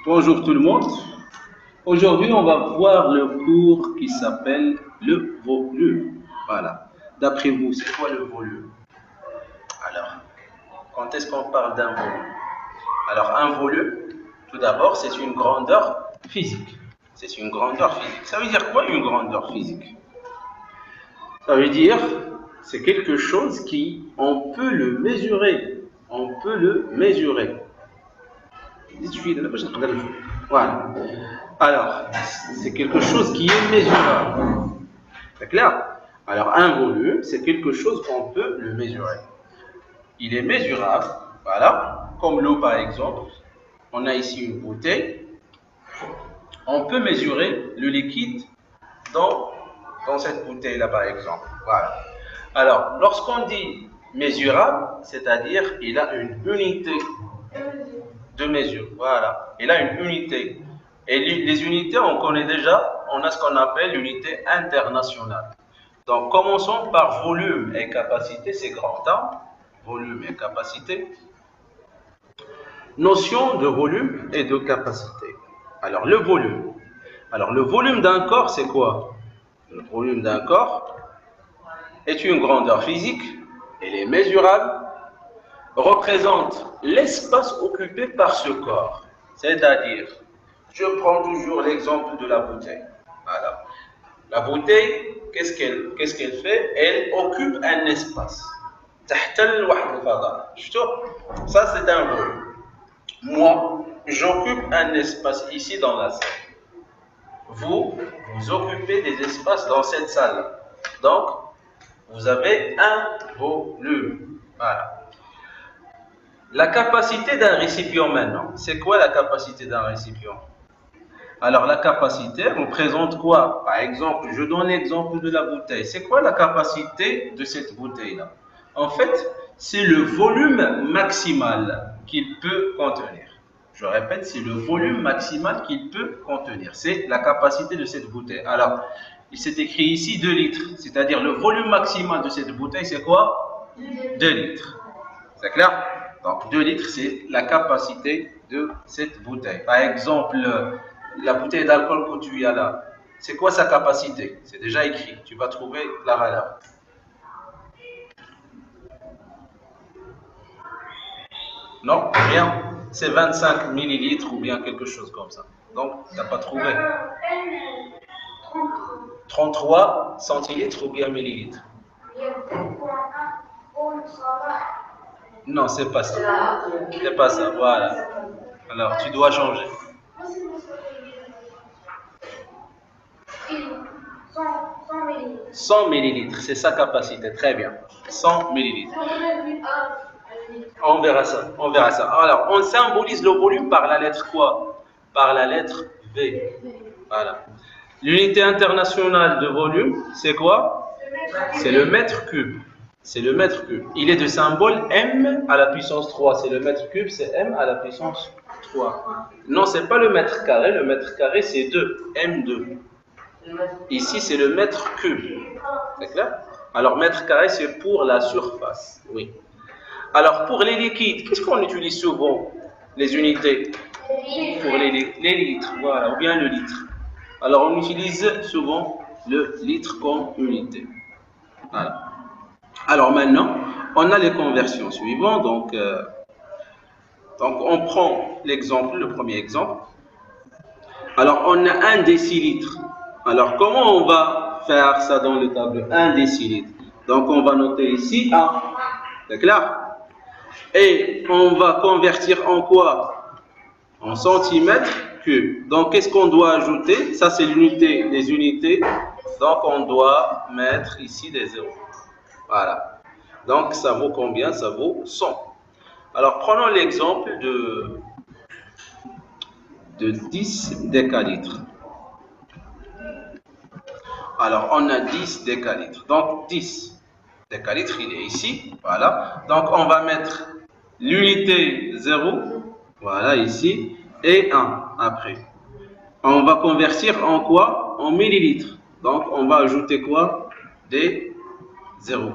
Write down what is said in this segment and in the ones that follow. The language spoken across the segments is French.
Bonjour tout le monde. Aujourd'hui, on va voir le cours qui s'appelle le volume. Voilà. D'après vous, c'est quoi le volume? Alors, quand est-ce qu'on parle d'un volume? Alors, un volume, tout d'abord, c'est une grandeur physique. C'est une grandeur physique. Ça veut dire quoi une grandeur physique? Ça veut dire, c'est quelque chose qui, on peut le mesurer. On peut le mesurer. Voilà. Alors, c'est quelque chose qui est mesurable. C'est clair? Alors, un volume, c'est quelque chose qu'on peut le mesurer. Il est mesurable, voilà, comme l'eau par exemple. On a ici une bouteille. On peut mesurer le liquide dans cette bouteille-là par exemple. Voilà. Alors, lorsqu'on dit mesurable, c'est-à-dire il a une unité de mesure. Voilà. Il a une unité. Et les unités, on connaît déjà, on a ce qu'on appelle l'unité internationale. Donc, commençons par volume et capacité, c'est grand, hein? Volume et capacité. Notion de volume et de capacité. Alors, le volume. Alors, le volume d'un corps, c'est quoi? Le volume d'un corps est une grandeur physique, elle est mesurable, représente l'espace occupé par ce corps. C'est-à-dire, je prends toujours l'exemple de la bouteille. Voilà. La bouteille, qu'est-ce qu'elle fait? Elle occupe un espace. Ça, c'est un volume. Moi, j'occupe un espace ici dans la salle. Vous occupez des espaces dans cette salle. Donc, vous avez un volume. Voilà. La capacité d'un récipient maintenant. C'est quoi la capacité d'un récipient? Alors, la capacité représente quoi? Par exemple, je donne l'exemple de la bouteille. C'est quoi la capacité de cette bouteille-là? En fait, c'est le volume maximal qu'il peut contenir. Je répète, c'est le volume maximal qu'il peut contenir. C'est la capacité de cette bouteille. Alors, il s'est écrit ici 2 litres. C'est-à-dire le volume maximal de cette bouteille, c'est quoi? 2 litres. C'est clair? Donc, 2 litres, c'est la capacité de cette bouteille. Par exemple, la bouteille d'alcool que tu as là, c'est quoi sa capacité? C'est déjà écrit. Tu vas trouver la valeur. Non, rien. C'est 25 millilitres ou bien quelque chose comme ça. Donc, tu n'as pas trouvé. 33 centilitres ou bien millilitres. Non, c'est pas ça. C'est pas ça, voilà. Alors, tu dois changer. 100 millilitres, c'est sa capacité, très bien. 100 millilitres. On verra ça, on verra ça. Alors, on symbolise le volume par la lettre quoi? Par la lettre V. Voilà. L'unité internationale de volume, c'est quoi? C'est le mètre cube. C'est le mètre cube. Il est de symbole M à la puissance 3. C'est le mètre cube, c'est M à la puissance 3. Non, c'est pas le mètre carré. Le mètre carré, c'est 2. M2. Ici, c'est le mètre cube. C'est clair? Alors, mètre carré, c'est pour la surface. Oui. Alors, pour les liquides, qu'est-ce qu'on utilise souvent? Les unités. Pour les litres, voilà, ou bien le litre. Alors, on utilise souvent le litre comme unité. Voilà. Alors, maintenant, on a les conversions suivantes. Donc on prend l'exemple, le premier exemple. Alors, on a 1 décilitre. Alors, comment on va faire ça dans le tableau? 1 décilitre. Donc, on va noter ici 1. C'est clair? Et on va convertir en quoi? En centimètres cubes. Donc, qu'est-ce qu'on doit ajouter? Ça, c'est l'unité des unités. Donc, on doit mettre ici des zéros. Voilà. Donc, ça vaut combien? Ça vaut 100. Alors, prenons l'exemple de 10 décalitres. Alors, on a 10 décalitres. Donc, 10 décalitres, il est ici. Voilà. Donc, on va mettre l'unité 0. Voilà, ici. Et 1 après. On va convertir en quoi? En millilitres. Donc, on va ajouter quoi? Des 0.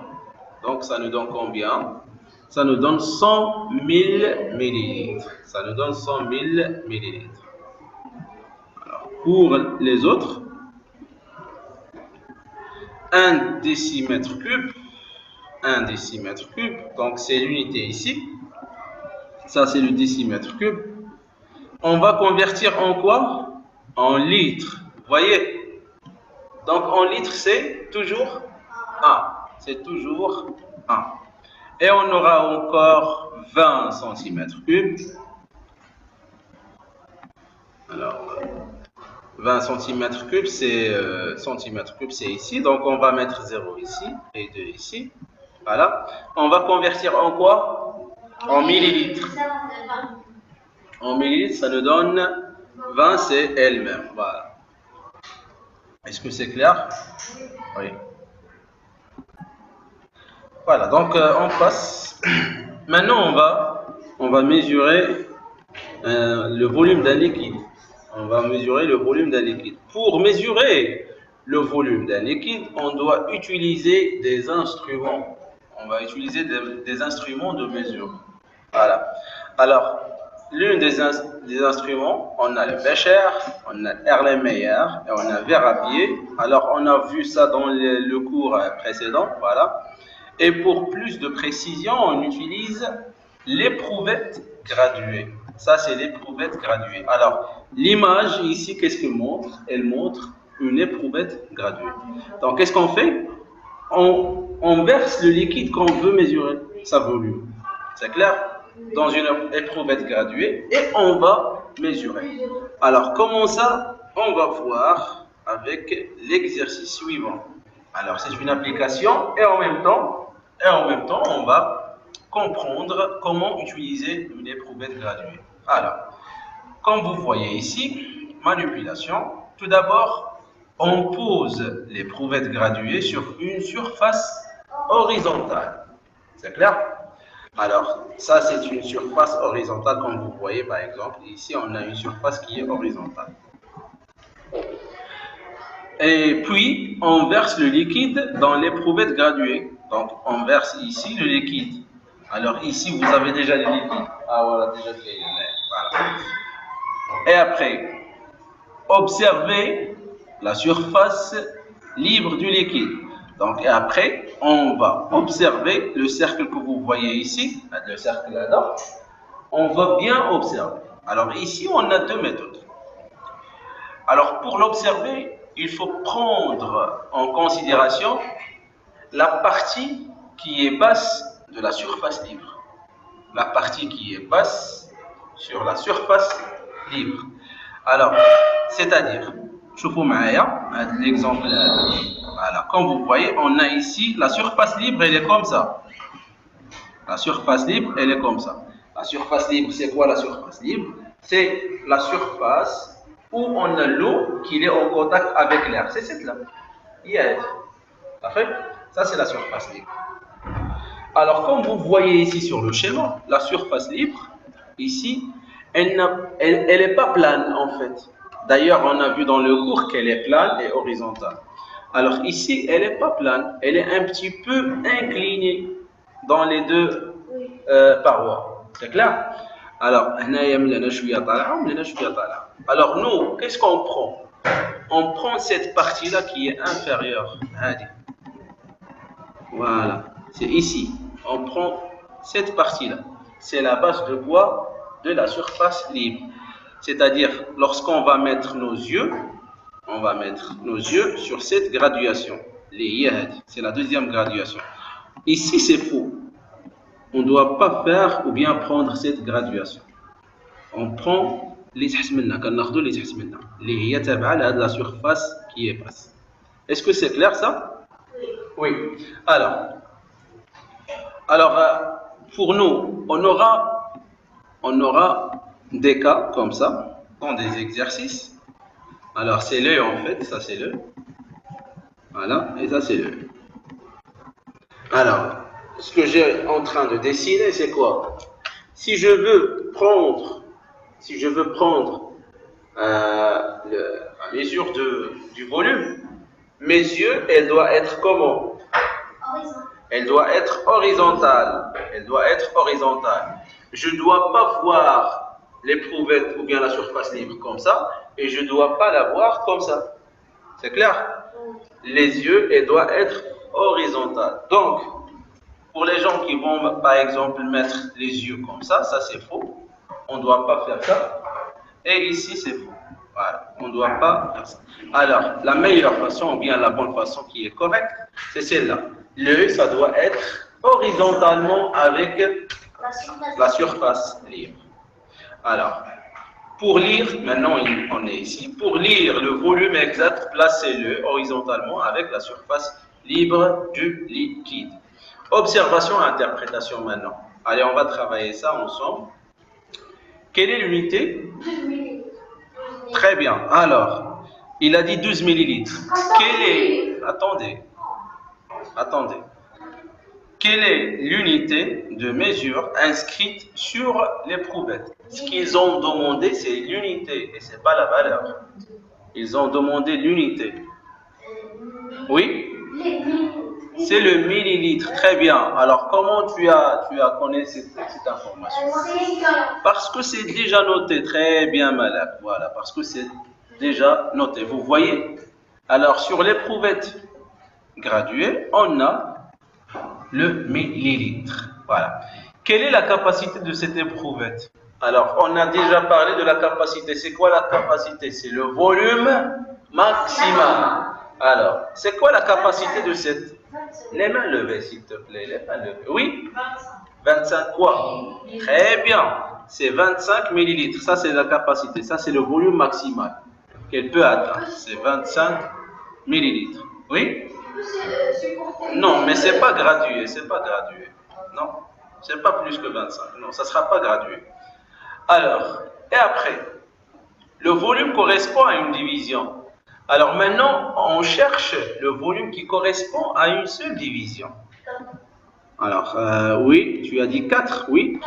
Donc, ça nous donne combien? Ça nous donne 100 000 millilitres. Ça nous donne 100 000 millilitres. Pour les autres, 1 décimètre cube, 1 décimètre cube, donc c'est l'unité ici, ça c'est le décimètre cube. On va convertir en quoi? En litres, vous voyez? Donc en litres c'est toujours 1, c'est toujours 1. Et on aura encore 20 centimètres cubes. Alors, 20 centimètres cubes, c'est ici. Donc, on va mettre 0 ici et 2 ici. Voilà. On va convertir en quoi? En millilitres. En millilitres, ça nous donne 20, c'est elle-même. Voilà. Est-ce que c'est clair? Oui. Voilà. Donc, on passe. Maintenant, on va mesurer le volume d'un liquide. On va mesurer le volume d'un liquide. Pour mesurer le volume d'un liquide, on doit utiliser des instruments. On va utiliser des instruments de mesure. Voilà. Alors, l'une des instruments, on a le Becher, on a Erlenmeyer et on a verre à pied. Alors, on a vu ça dans le cours précédent. Voilà. Et pour plus de précision, on utilise l'éprouvette graduée. Ça, c'est l'éprouvette graduée. Alors, l'image ici, qu'est-ce qu'elle montre? Elle montre une éprouvette graduée. Donc, qu'est-ce qu'on fait? On verse le liquide qu'on veut mesurer, sa volume. C'est clair? Dans une éprouvette graduée et on va mesurer. Alors, comment ça? On va voir avec l'exercice suivant. Alors, c'est une application et en même temps, on va comprendre comment utiliser une éprouvette graduée. Alors, comme vous voyez ici, manipulation. Tout d'abord, on pose l'éprouvette graduée sur une surface horizontale. C'est clair? Alors, ça c'est une surface horizontale comme vous voyez par exemple. Ici, on a une surface qui est horizontale. Et puis, on verse le liquide dans l'éprouvette graduée. Donc, on verse ici le liquide. Alors, ici, vous avez déjà le liquide. Ah, voilà, déjà fait. Voilà. Et après, observez la surface libre du liquide. Donc, et après, on va observer le cercle que vous voyez ici, le cercle là-bas. On va bien observer. Alors, ici, on a deux méthodes. Alors, pour l'observer, il faut prendre en considération la partie qui est basse de la surface libre. La partie qui est basse sur la surface libre. Alors, c'est-à-dire, je vous mets l'exemple. Voilà, comme vous voyez, on a ici la surface libre, elle est comme ça. La surface libre, elle est comme ça. La surface libre, c'est quoi la surface libre? C'est la surface où on a l'eau qui est en contact avec l'air. C'est cette là. Parfait? Ça, c'est la surface libre. Alors, comme vous voyez ici sur le schéma, la surface libre, ici, elle n'est pas plane en fait. D'ailleurs, on a vu dans le cours qu'elle est plane et horizontale. Alors ici, elle n'est pas plane, elle est un petit peu inclinée dans les deux parois. C'est clair? Alors, nous, qu'est-ce qu'on prend? On prend cette partie-là qui est inférieure. Voilà, c'est ici. On prend cette partie-là. C'est la base de quoi? De la surface libre. C'est-à-dire, lorsqu'on va mettre nos yeux, on va mettre nos yeux sur cette graduation. Les yahd, c'est la deuxième graduation. Ici, c'est faux. On ne doit pas faire ou bien prendre cette graduation. On prend les la surface qui est basse. Est-ce que c'est clair ça? Oui. Alors, pour nous, on aura des cas comme ça, dans des exercices. Alors, c'est l'œil en fait, ça c'est l'œil. Voilà, et ça c'est l'œil. Alors, ce que j'ai en train de dessiner, c'est quoi? Si je veux prendre la mesure du volume, mes yeux, elle doit être comment? Elle doit être horizontale. Elle doit être horizontale. Je ne dois pas voir l'éprouvette ou bien la surface libre comme ça, et je ne dois pas la voir comme ça. C'est clair? Les yeux, elles doivent être horizontales. Donc, pour les gens qui vont, par exemple, mettre les yeux comme ça c'est faux. On ne doit pas faire ça. Et ici, c'est faux. Voilà, on ne doit pas faire ça. Alors, la meilleure façon, ou bien la bonne façon qui est correcte, c'est celle-là. L'œil, ça doit être horizontalement avec la surface libre. Alors, pour lire, maintenant on est ici, pour lire le volume exact, placez-le horizontalement avec la surface libre du liquide. Observation et interprétation maintenant. Allez, on va travailler ça ensemble. Quelle est l'unité? 12 millilitres. Très bien. Alors, il a dit 12 millilitres. Quelle est... Attendez. Quelle est l'unité de mesure inscrite sur l'éprouvette? Ce qu'ils ont demandé, c'est l'unité et ce n'est pas la valeur. Ils ont demandé l'unité. Oui? C'est le millilitre. Très bien. Alors, comment tu as connu cette information? Parce que c'est déjà noté. Très bien, Malak. Voilà, parce que c'est déjà noté. Vous voyez? Alors, sur l'éprouvette graduée, on a le millilitre. Voilà. Quelle est la capacité de cette éprouvette? Alors, on a déjà parlé de la capacité. C'est quoi la capacité? C'est le volume maximal. Alors, c'est quoi la capacité de cette... Les mains levées, s'il te plaît. Les mains levées. Oui? 25 quoi? Très bien. C'est 25 millilitres. Ça, c'est la capacité. Ça, c'est le volume maximal qu'elle peut atteindre. C'est 25 millilitres. Oui? Non, mais c'est pas gradué, c'est pas gradué. Non, c'est pas plus que 25. Non, ça sera pas gradué. Alors, et après, le volume correspond à une division. Alors maintenant, on cherche le volume qui correspond à une seule division. Alors, oui, tu as dit 4, oui?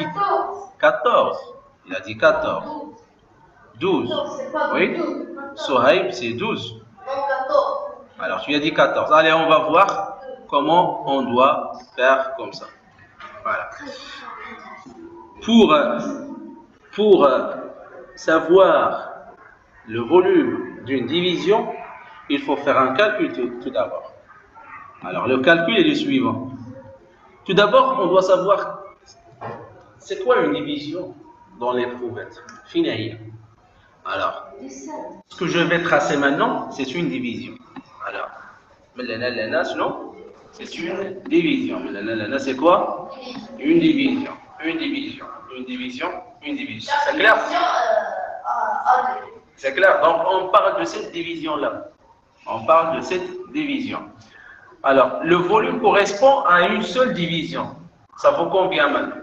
14. Il a dit 14. 12. Oui? Sohaib, c'est 12. Alors, tu as dit 14. Allez, on va voir comment on doit faire comme ça. Voilà. Pour savoir le volume d'une division, il faut faire un calcul tout d'abord. Alors, le calcul est le suivant. Tout d'abord, on doit savoir c'est quoi une division dans l'éprouvette. Finaïa. Alors, ce que je vais tracer maintenant, c'est une division. Alors, non, c'est une division. C'est quoi? Une division. Une division. Une division. Une division. C'est clair? C'est clair. Donc, on parle de cette division-là. On parle de cette division. Alors, le volume correspond à une seule division. Ça vaut combien maintenant?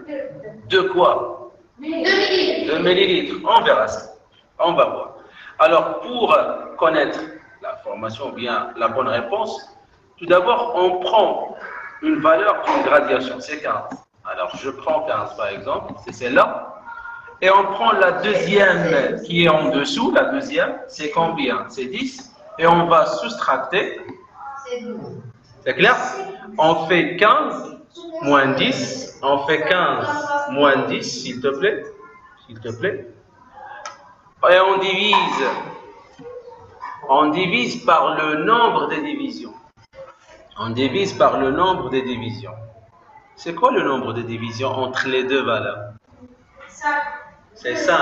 De quoi? 2 millilitres. 2 millilitres. On verra ça. On va voir. Alors, pour connaître la formation ou bien la bonne réponse, tout d'abord, on prend une valeur d'une gradation, c'est 15. Alors, je prends 15 par exemple, c'est celle-là. Et on prend la deuxième qui est en dessous, la deuxième, c'est combien? C'est 10. Et on va soustracter. C'est 12. C'est clair? On fait 15 moins 10. On fait 15 moins 10, s'il te plaît. S'il te plaît. Et on divise par le nombre des divisions. On divise par le nombre des divisions. C'est quoi le nombre de divisions entre les deux valeurs? 5. C'est 5.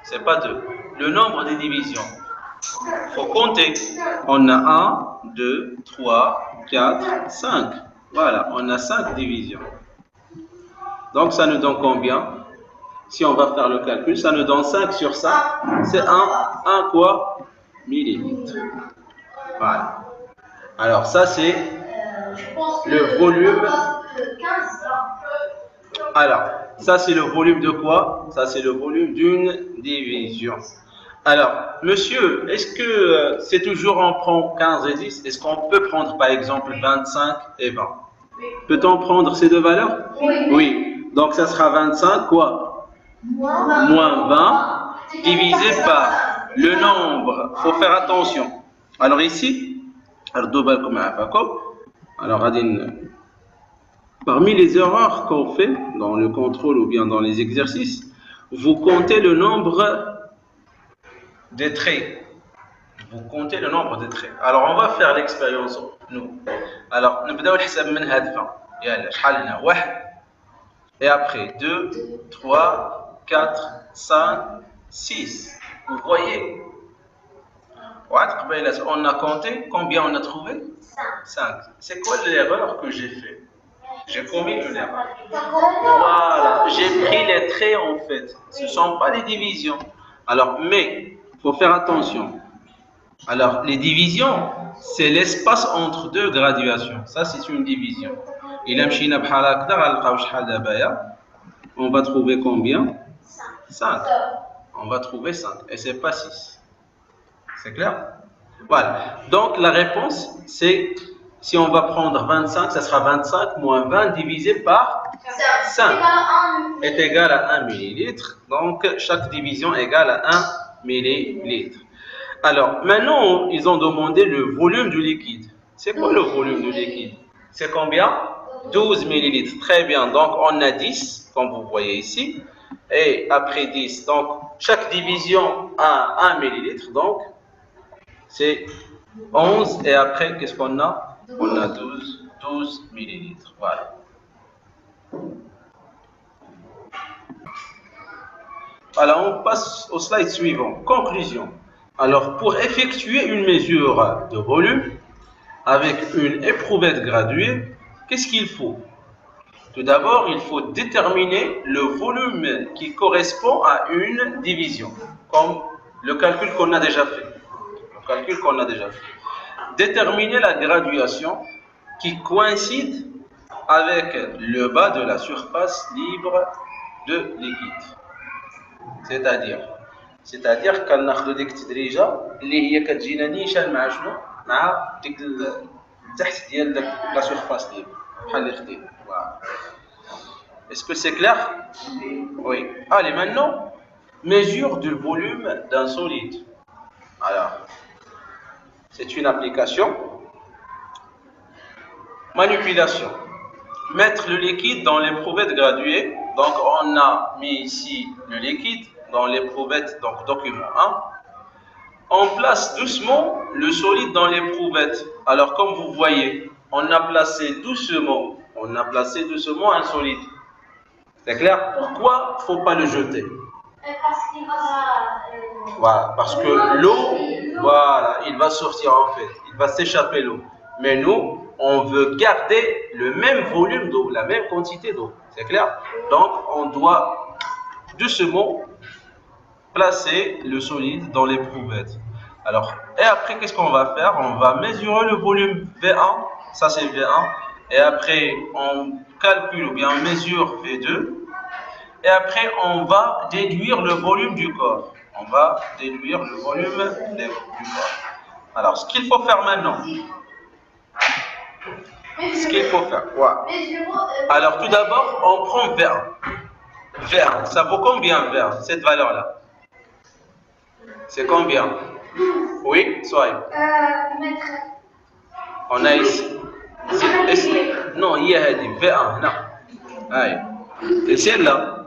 C'est pas 2. Le nombre des divisions. Il faut compter. On a 1, 2, 3, 4, 5. Voilà, on a 5 divisions. Donc ça nous donne combien? Si on va faire le calcul, ça nous donne 5 sur 5. C'est 1 quoi? Millilitre. Voilà. Alors ça c'est le volume. Alors, ça c'est le volume de quoi? Ça c'est le volume d'une division. Alors, monsieur, est-ce que c'est toujours on prend 15 et 10? Est-ce qu'on peut prendre par exemple 25 et 20? Peut-on prendre ces deux valeurs? Oui. Donc ça sera 25 quoi? Moins 20 divisé par le nombre. Il faut faire attention. Alors ici, alors parmi les erreurs qu'on fait dans le contrôle ou bien dans les exercices, vous comptez le nombre des traits. Vous comptez le nombre de traits. Alors, on va faire l'expérience, nous. Alors, nous allons faire من هاد يلا شحال هنا 1 et après 2 3 4 5 6. Vous voyez? On a compté, combien on a trouvé? 5. C'est quoi l'erreur que j'ai fait? J'ai commis une erreur. Voilà, j'ai pris les traits en fait. Ce ne sont pas les divisions. Alors, mais, il faut faire attention. Alors, les divisions, c'est l'espace entre deux graduations. Ça, c'est une division. On va trouver combien? 5. On va trouver 5. Et c'est pas 6. C'est clair? Voilà. Donc, la réponse, c'est, si on va prendre 25, ça sera 25 moins 20 divisé par 5 est égal à 1 millilitre. Donc, chaque division est égale à 1 millilitre. Alors, maintenant, ils ont demandé le volume du liquide. C'est quoi le volume du liquide? C'est combien? 12 millilitres. Très bien. Donc, on a 10, comme vous voyez ici. Et après 10, donc, chaque division a 1 millilitre. Donc, c'est 11. Et après, qu'est-ce qu'on a? On a 12 millilitres. Voilà. Alors, on passe au slide suivant. Conclusion. Alors, pour effectuer une mesure de volume avec une éprouvette graduée, qu'est-ce qu'il faut? Tout d'abord, il faut déterminer le volume qui correspond à une division, comme le calcul qu'on a déjà fait. Déterminer la graduation qui coïncide avec le bas de la surface libre de liquide. C'est-à-dire كناخذوا ديك التدريجه اللي هي كتجينا نيشان مع شنو؟ مع ديك التحت ديال داك لا سورفاس ليبر بحال اللي خدينا. Est-ce que c'est clair? Oui. Allez, maintenant, mesure du volume d'un solide. Alors, c'est une application. Manipulation. Mettre le liquide dans l'éprouvette graduée. Donc, on a mis ici le liquide dans l'éprouvette, donc document 1. On place doucement le solide dans l'éprouvette. Alors, comme vous voyez, on a placé doucement un solide. C'est clair? Pourquoi il ne faut pas le jeter? Parce qu'il va... Voilà, parce que l'eau, voilà, il va sortir en fait, il va s'échapper l'eau. Mais nous, on veut garder le même volume d'eau, la même quantité d'eau. C'est clair? Donc, on doit doucement placer le solide dans l'éprouvette. Alors, et après, qu'est-ce qu'on va faire? On va mesurer le volume V1, ça c'est V1, et après, on calcule ou bien on mesure V2, et après, on va déduire le volume du corps. Alors, ce qu'il faut faire maintenant, alors, tout d'abord, on prend V1. V1, ça vaut combien V1, cette valeur-là? C'est combien? Oui, soit. On a ici. Non, il y a dit V1, non. Aïe. Et celle-là,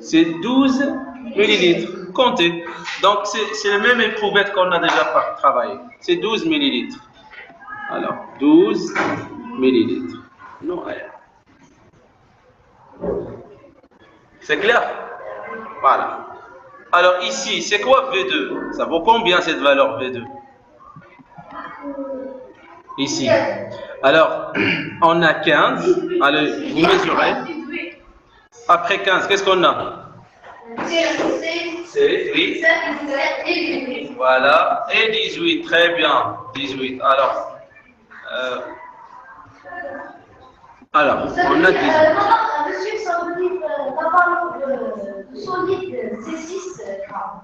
c'est 12 millilitres. Comptez. Donc, c'est le même éprouvette qu'on a déjà travaillé. C'est 12 millilitres. Alors, 12 millilitres. Non, aïe. C'est clair? Voilà. Alors ici, c'est quoi V2? Ça vaut combien cette valeur V2? Ici. Alors, on a 15. Allez, vous mesurez. Après 15, qu'est-ce qu'on a? C'est 8. Voilà. Et 18. Très bien. 18. Alors, on a 18. Monsieur, ça veut dire la valeur solide, c'est 6 grammes.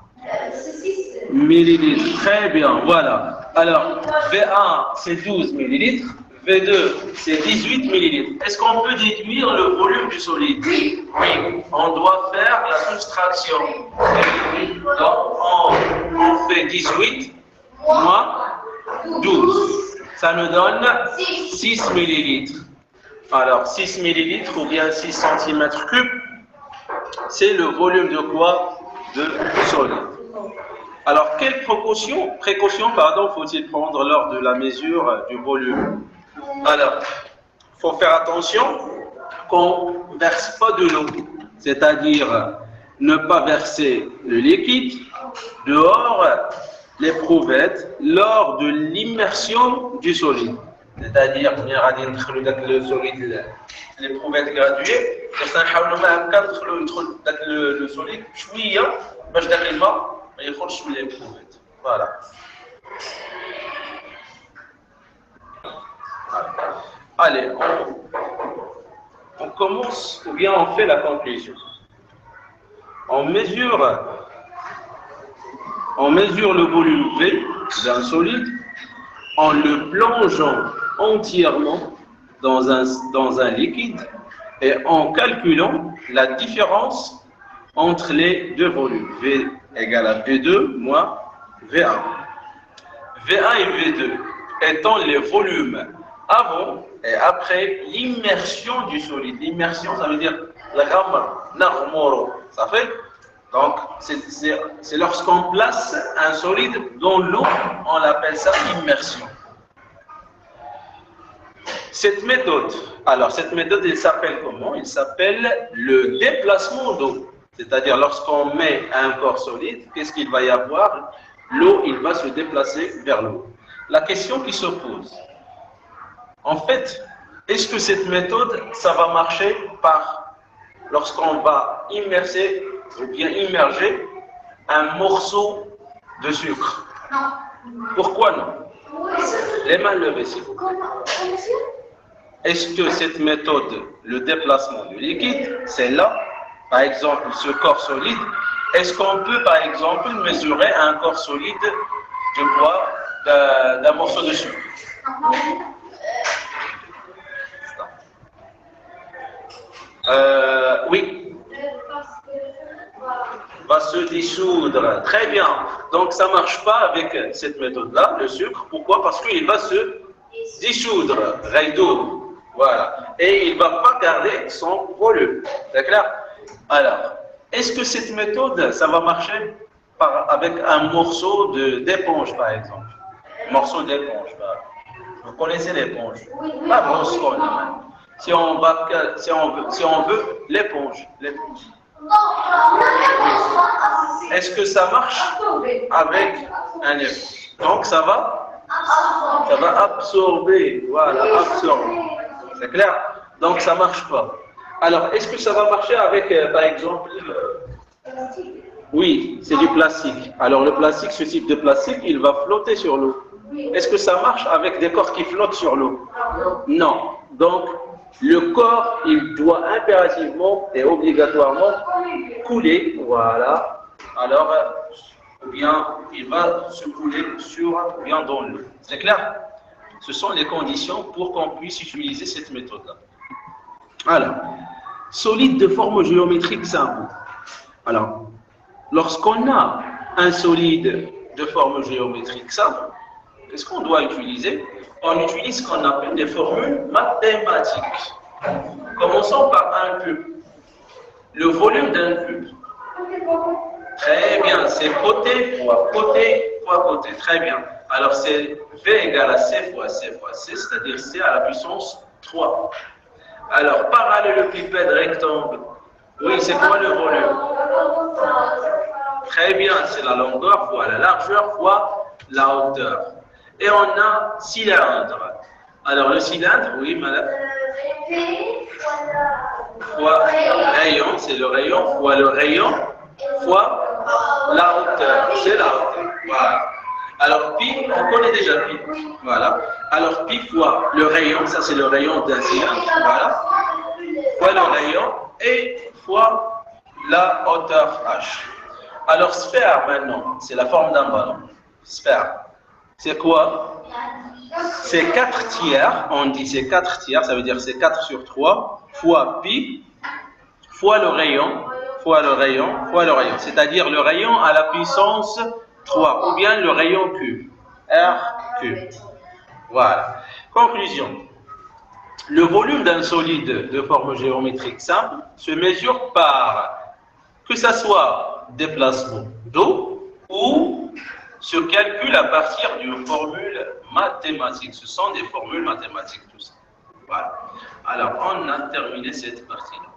C'est 6 millilitres. Très bien, voilà. Alors, V1, c'est 12 millilitres. V2, c'est 18 millilitres. Est-ce qu'on peut déduire le volume du solide? Oui. On doit faire la soustraction. Donc, on fait 18 moins 12. Ça nous donne 6 millilitres. Alors, 6 millilitres ou bien 6 cm3, c'est le volume de quoi? De solide. Alors, quelles précautions faut-il prendre lors de la mesure du volume? Alors, il faut faire attention qu'on ne verse pas de l'eau, c'est-à-dire ne pas verser le liquide dehors l'éprouvettes lors de l'immersion du solide. C'est-à-dire, le solide, l'éprouvettes graduée, le solide, voilà. Allez, on commence ou bien on fait la conclusion. On mesure le volume V d'un solide en le plongeant entièrement dans un liquide et en calculant la différence entre les deux volumes. V égale à V2 moins V1. V1 et V2 étant les volumes avant et après l'immersion du solide. L'immersion, ça veut dire la gamme narmoro. Ça fait? Donc, c'est lorsqu'on place un solide dans l'eau, on appelle ça immersion. Cette méthode, elle s'appelle comment? Il s'appelle le déplacement d'eau. C'est-à-dire, lorsqu'on met un corps solide, qu'est-ce qu'il va y avoir? L'eau, il va se déplacer vers l'eau. La question qui se pose, en fait, est-ce que cette méthode, ça va marcher lorsqu'on va immerser ou bien immerger un morceau de sucre? Non. Pourquoi non? Les mains levées, s'il vous plaît. Est-ce que cette méthode, le déplacement du liquide, c'est là, par exemple, ce corps solide, est-ce qu'on peut, par exemple, mesurer un corps solide de poids d'un morceau de sucre? Oui. Va se dissoudre. Très bien. Donc, ça ne marche pas avec cette méthode-là, le sucre. Pourquoi? Parce qu'il va se dissoudre. Rédo. Voilà. Et il ne va pas garder son volume. C'est clair? Alors, est-ce que cette méthode, ça va marcher avec un morceau d'éponge, par exemple? Un morceau d'éponge. Vous connaissez l'éponge? Pas grosse qu'on a. Si on veut l'éponge. Est-ce que ça marche avec un éponge? Donc ça va absorber. Voilà, absorber. C'est clair? Donc ça ne marche pas. Alors, est-ce que ça va marcher avec, par exemple, oui, c'est du plastique. Alors le plastique, ce type de plastique, il va flotter sur l'eau. Est-ce que ça marche avec des corps qui flottent sur l'eau? Non. Donc, le corps, il doit impérativement et obligatoirement couler. Voilà. Alors, ou bien il va se couler ou bien dans l'eau. C'est clair? Ce sont les conditions pour qu'on puisse utiliser cette méthode-là. Alors, solide de forme géométrique simple. Alors, lorsqu'on a un solide de forme géométrique simple, qu'est-ce qu'on doit utiliser? On utilise ce qu'on appelle des formules mathématiques. Commençons par un cube. Le volume d'un cube. Très bien, c'est côté fois côté fois côté. Très bien. Alors c'est V égale à C fois C fois C, c'est-à-dire C à la puissance 3. Alors parallélépipède rectangle. Oui, c'est quoi le volume? Très bien, c'est la longueur fois la largeur fois la hauteur. Et on a cylindre. Alors le cylindre, oui madame. Fois rayon, c'est le rayon, fois le rayon, fois la hauteur, c'est la hauteur. Voilà. Alors pi, on connaît déjà pi. Voilà. Alors pi fois le rayon, ça c'est le rayon d'un cylindre. Voilà. Fois le rayon et fois la hauteur h. Alors sphère maintenant, c'est la forme d'un ballon. Sphère. C'est quoi? C'est 4 tiers, on dit c'est 4 tiers, ça veut dire c'est 4 sur 3, fois pi, fois le rayon, fois le rayon, fois le rayon. C'est-à-dire le rayon à la puissance 3, ou bien le rayon cube, R cube. Voilà. Conclusion. Le volume d'un solide de forme géométrique simple se mesure par que ce soit déplacement d'eau ou se calcule à partir d'une formule mathématique. Ce sont des formules mathématiques, tout ça. Voilà. Alors, on a terminé cette partie-là.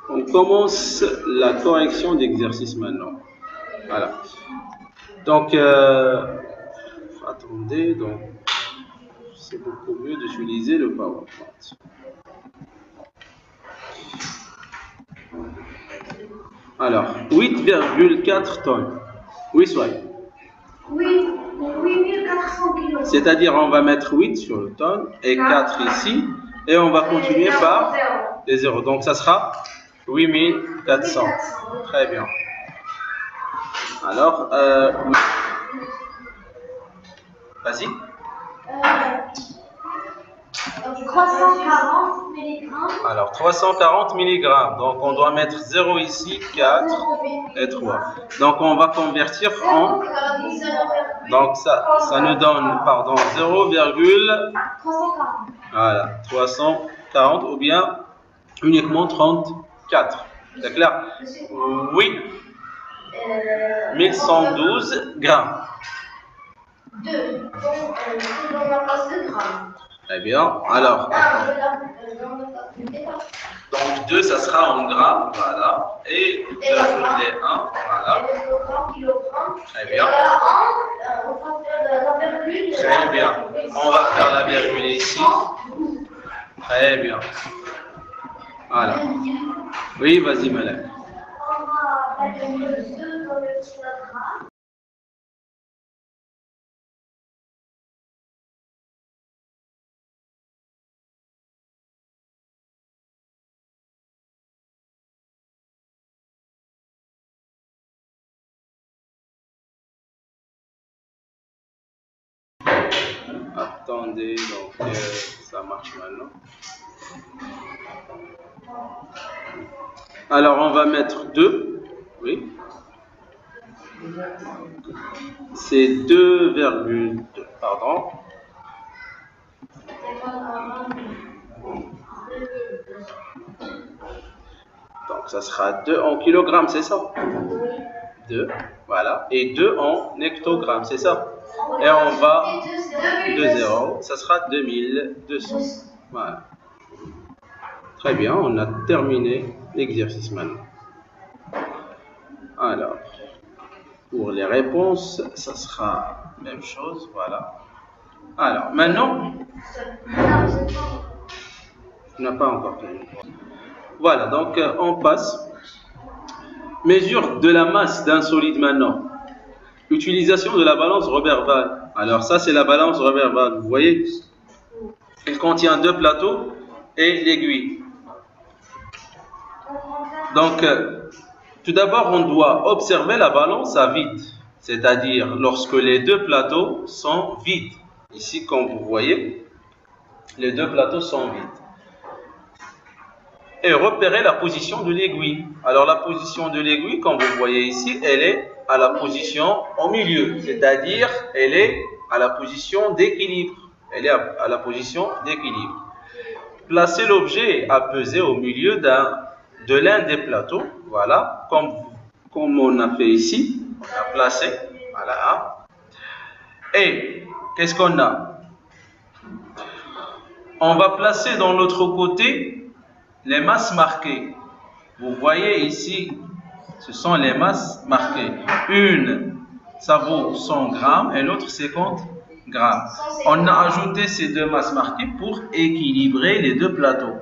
On commence la correction d'exercice maintenant. Voilà. Donc, attendez, donc, c'est beaucoup mieux d'utiliser le PowerPoint. Alors, 8,4 tonnes. Oui, soit. Oui, 8400 kilos. C'est-à-dire, on va mettre 8 sur le tonne et 4 ici, et on va continuer par les zéros. Donc, ça sera 8400. Très bien. Alors, vas-y. 340 mg. Alors, 340 mg. Donc, on doit mettre 0 ici, 4 et 3. Donc, on va convertir en... Donc, ça nous donne, pardon, 0,340. Voilà, 340 ou bien uniquement 34. C'est clair? Oui. 1112 grammes. 2. Dans la place de grammes. Très bien. Alors, donc 2, ça sera en grammes, voilà. Et j'ajoute les 1, voilà. Très bien. Très bien. On va faire la virgule ici. Très bien. Voilà. Oui, vas-y, Malek. On va mettre 2 dans le kilogramme. Attendez, donc ça marche maintenant. Alors on va mettre 2, oui. C'est 2,2, pardon. Donc ça sera 2 en kilogrammes, c'est ça? 2, voilà. Et 2 en hectogrammes, c'est ça? Et on va 2 zéros, ça sera 2200. Voilà. Très bien, on a terminé l'exercice maintenant. Alors, pour les réponses, ça sera la même chose, voilà. Alors, maintenant, tu n'as pas encore terminé. Voilà, donc on passe. Mesure de la masse d'un solide maintenant. Utilisation de la balance Roberval. Alors ça, c'est la balance Roberval, vous voyez? Il contient 2 plateaux et l'aiguille. Donc, tout d'abord, on doit observer la balance à vide, c'est-à-dire lorsque les 2 plateaux sont vides. Ici, comme vous voyez, les 2 plateaux sont vides. Et repérer la position de l'aiguille. Alors, la position de l'aiguille, comme vous voyez ici, elle est à la position au milieu, c'est-à-dire elle est à la position d'équilibre. Elle est à la position d'équilibre. Placer l'objet à peser au milieu de l'un des plateaux, voilà, comme on a fait ici, on a placé, voilà. Et qu'est-ce qu'on a? On va placer dans l'autre côté les masses marquées. Vous voyez ici, ce sont les masses marquées. Une, ça vaut 100 grammes et l'autre 50 grammes. On a ajouté ces 2 masses marquées pour équilibrer les 2 plateaux.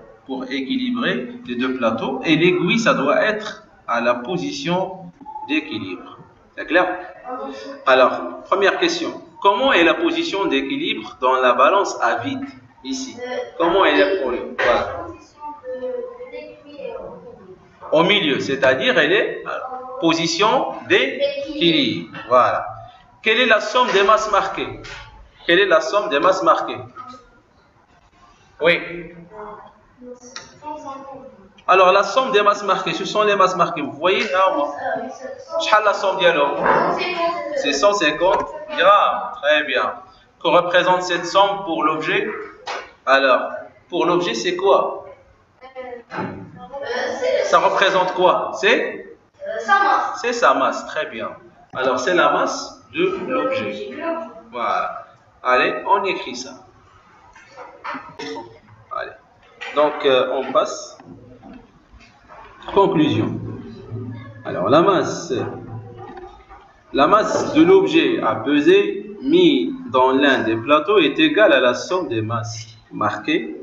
Et l'aiguille, ça doit être à la position d'équilibre. C'est clair? Alors, première question. Comment est la position d'équilibre dans la balance à vide, ici? Comment elle est pour lui? Voilà. Au milieu, c'est-à-dire elle est position d'équilibre. Voilà. Quelle est la somme des masses marquées? Quelle est la somme des masses marquées? Oui. Alors, la somme des masses marquées, ce sont les masses marquées. Vous voyez là, la somme dialogue? C'est 150 grammes. Très bien. Que représente cette somme pour l'objet? Alors, pour l'objet, c'est quoi? Ça représente quoi? C'est sa masse. C'est sa masse. Très bien. Alors, c'est la masse de l'objet. Voilà. Allez, on écrit ça. Allez. Donc, on passe. Conclusion. Alors, la masse de l'objet à peser mis dans l'un des plateaux est égale à la somme des masses marquées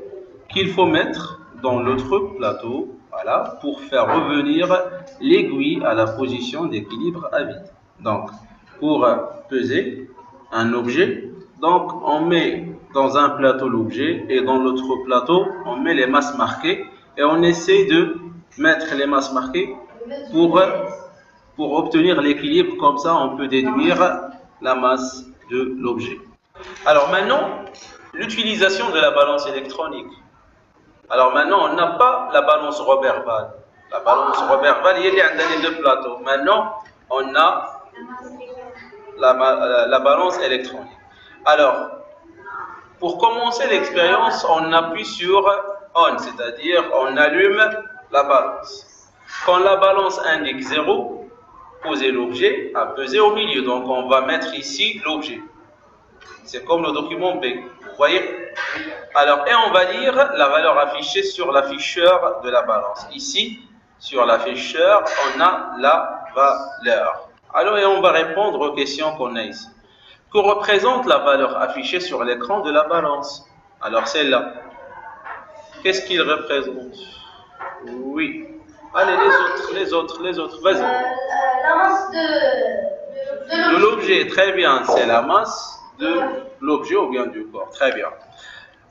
qu'il faut mettre dans l'autre plateau, voilà, pour faire revenir l'aiguille à la position d'équilibre à vide. Donc, pour peser un objet, donc on met dans un plateau l'objet et dans l'autre plateau, on met les masses marquées et on essaie de mettre les masses marquées pour obtenir l'équilibre. Comme ça, on peut déduire la masse de l'objet. Alors maintenant, l'utilisation de la balance électronique. Alors maintenant, on n'a pas la balance Roberval. La balance Roberval, il y a les 2 plateaux. Maintenant, on a la balance électronique. Alors, pour commencer l'expérience, on appuie sur on, c'est-à-dire on allume la balance. Quand la balance indique 0, posez l'objet à peser au milieu. Donc, on va mettre ici l'objet. C'est comme le document B. Vous voyez? Alors, et on va lire la valeur affichée sur l'afficheur de la balance. Ici, sur l'afficheur, on a la valeur. Alors, et on va répondre aux questions qu'on a ici. Que représente la valeur affichée sur l'écran de la balance? Alors, celle-là. Qu'est-ce qu'il représente? Oui. Allez, les autres, vas-y. La masse De l'objet, très bien. C'est la masse de l'objet ou bien du corps. Très bien.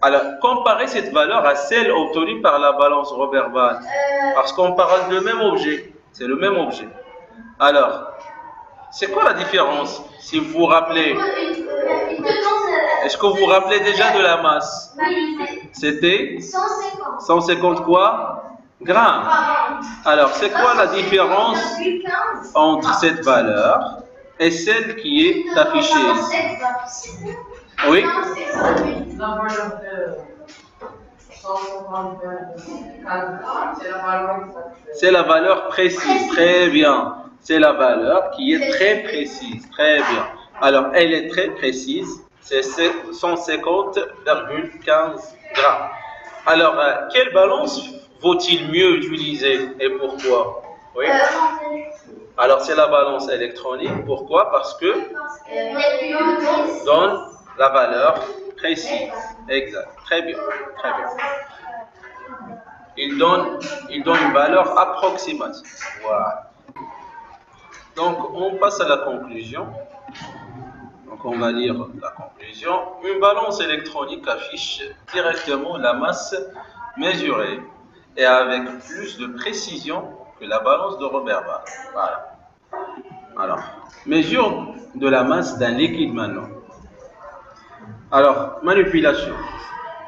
Alors, comparez cette valeur à celle obtenue par la balance Roberval. Parce qu'on parle de même objet. C'est le même objet. Alors, c'est quoi la différence? Si vous vous rappelez, est-ce que vous vous rappelez déjà de la masse? C'était 150 quoi? Grammes. Alors, c'est quoi la différence entre cette valeur et celle qui est affichée ici? Oui? C'est la valeur précise. Très bien. C'est la valeur qui est très précise. Très bien. Alors, elle est très précise. C'est 150,15 grammes. Alors, quelle balance vaut-il mieux utiliser et pourquoi? Oui. Alors, c'est la balance électronique. Pourquoi? Parce que donne la valeur précise. Exact. Très bien. Très bien. Il donne une valeur approximative. Voilà. Donc, on passe à la conclusion. Donc, Donc on va lire la conclusion. Une balance électronique affiche directement la masse mesurée et avec plus de précision que la balance de Robert Ball. Voilà. Alors, mesure de la masse d'un liquide maintenant. Alors, manipulation.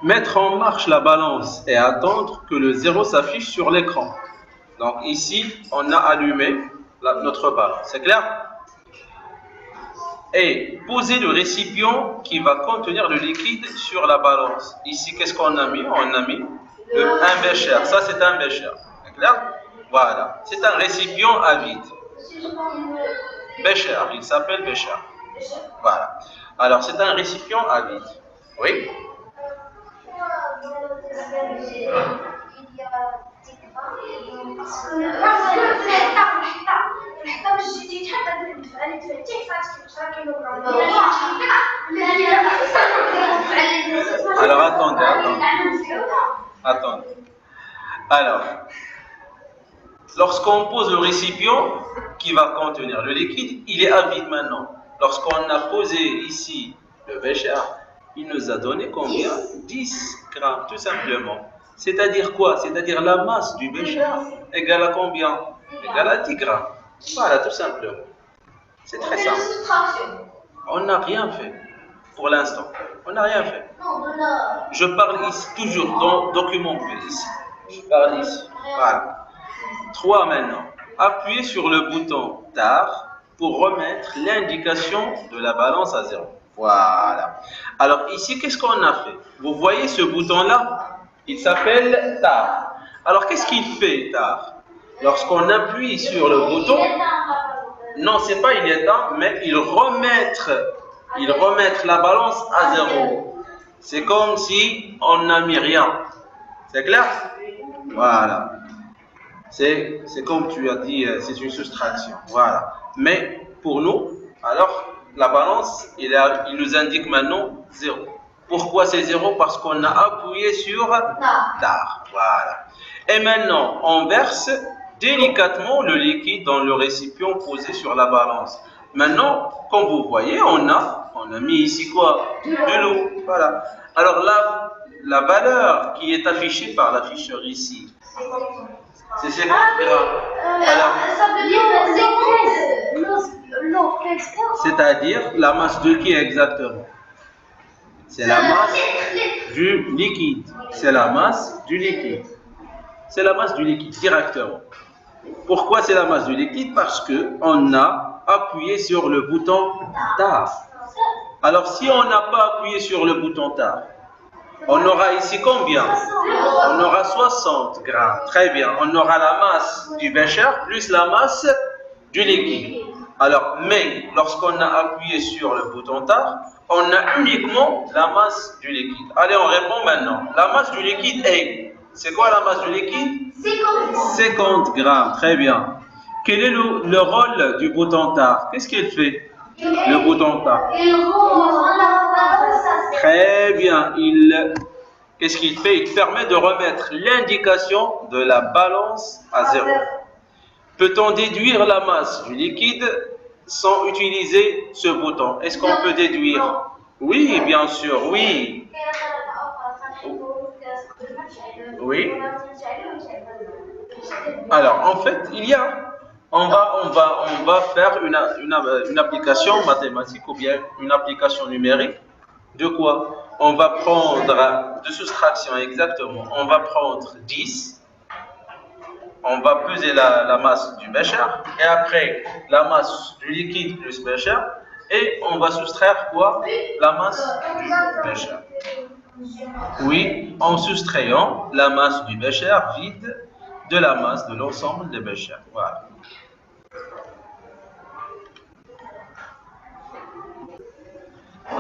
Mettre en marche la balance et attendre que le zéro s'affiche sur l'écran. Donc ici, on a allumé notre balance. C'est clair? Et poser le récipient qui va contenir le liquide sur la balance. Ici, qu'est-ce qu'on a mis? On a mis un bécher. Ça, c'est un bécher. C'est clair? Voilà. C'est un récipient à vide. Bécher. Il s'appelle bécher. Voilà. Alors, c'est un récipient à vide. Oui? Alors attendez. Alors, lorsqu'on pose le récipient qui va contenir le liquide, il est à vide maintenant. Lorsqu'on a posé ici le bécher, il nous a donné combien? 10 grammes, tout simplement. C'est-à-dire quoi? C'est-à-dire la masse du bécher égale à combien? Égale à 10 grammes. Voilà, tout simplement. C'est très simple. On n'a rien fait pour l'instant. On n'a rien fait. Je parle ici, toujours dans document plus ici. Je parle ici. Voilà. 3 maintenant. Appuyez sur le bouton TAR pour remettre l'indication de la balance à 0. Voilà. Alors ici, qu'est-ce qu'on a fait? Vous voyez ce bouton-là? Il s'appelle TAR. Alors qu'est-ce qu'il fait, TAR? Lorsqu'on appuie sur le bouton, non, c'est pas il éteint, mais il remettre la balance à 0. C'est comme si on n'a mis rien. C'est clair? Voilà. C'est comme tu as dit, c'est une soustraction. Voilà. Mais pour nous, alors, la balance, il nous indique maintenant 0. Pourquoi c'est 0? Parce qu'on a appuyé sur TAR. Voilà. Et maintenant, on verse délicatement le liquide dans le récipient posé sur la balance. Maintenant, comme vous voyez, on a mis ici quoi? De l'eau. Voilà. Alors là, la valeur qui est affichée par l'afficheur ici, c'est 50 grammes. Alors, ça veut dire l'eau. C'est-à-dire la masse de qui exactement? C'est la masse du liquide. C'est la masse du liquide. C'est la masse du liquide directement. Pourquoi c'est la masse du liquide? Parce qu'on a appuyé sur le bouton TAR. Alors si on n'a pas appuyé sur le bouton TAR, on aura ici combien? On aura 60 grammes. Très bien. On aura la masse du bécher plus la masse du liquide. Alors, mais lorsqu'on a appuyé sur le bouton TAR, on a uniquement la masse du liquide. Allez, on répond maintenant. La masse du liquide est... C'est quoi la masse du liquide? 50 grammes. Très bien. Quel est le rôle du bouton TAR? Qu'est-ce qu'il fait? Le bouton TAR. Très bien. Qu'est-ce qu'il fait? Il permet de remettre l'indication de la balance à 0. Peut-on déduire la masse du liquide sans utiliser ce bouton? Est-ce qu'on peut déduire? Oui, bien sûr, oui. Oui. Alors, en fait, on va faire une application mathématique ou bien une application numérique. De quoi? On va prendre de soustraction exactement. On va prendre 10. On va peser la masse du bécher et après la masse du liquide plus bécher et on va soustraire quoi? La masse du bécher. Oui, en soustrayant la masse du bécher vide de la masse de l'ensemble des béchers. Voilà.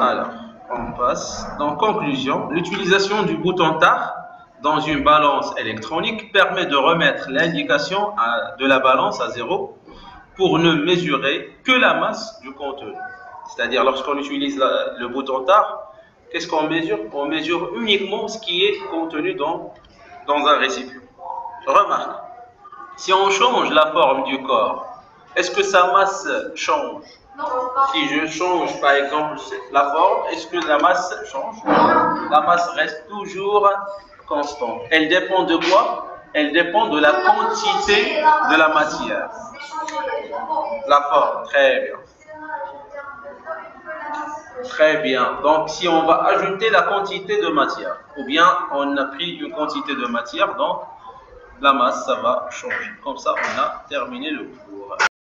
Alors, on passe. En conclusion, l'utilisation du bouton TAR dans une balance électronique permet de remettre l'indication de la balance à 0 pour ne mesurer que la masse du contenu. C'est-à-dire, lorsqu'on utilise le bouton TAR, qu'est-ce qu'on mesure? On mesure uniquement ce qui est contenu dans un récipient. Remarque, si on change la forme du corps, est-ce que sa masse change? Si je change par exemple la forme, est-ce que la masse change? La masse reste toujours constante. Elle dépend de quoi? Elle dépend de la quantité de la matière. La forme, très bien. Très bien. Donc, si on va ajouter la quantité de matière, ou bien on a pris une quantité de matière, donc la masse, ça va changer. Comme ça, on a terminé le cours.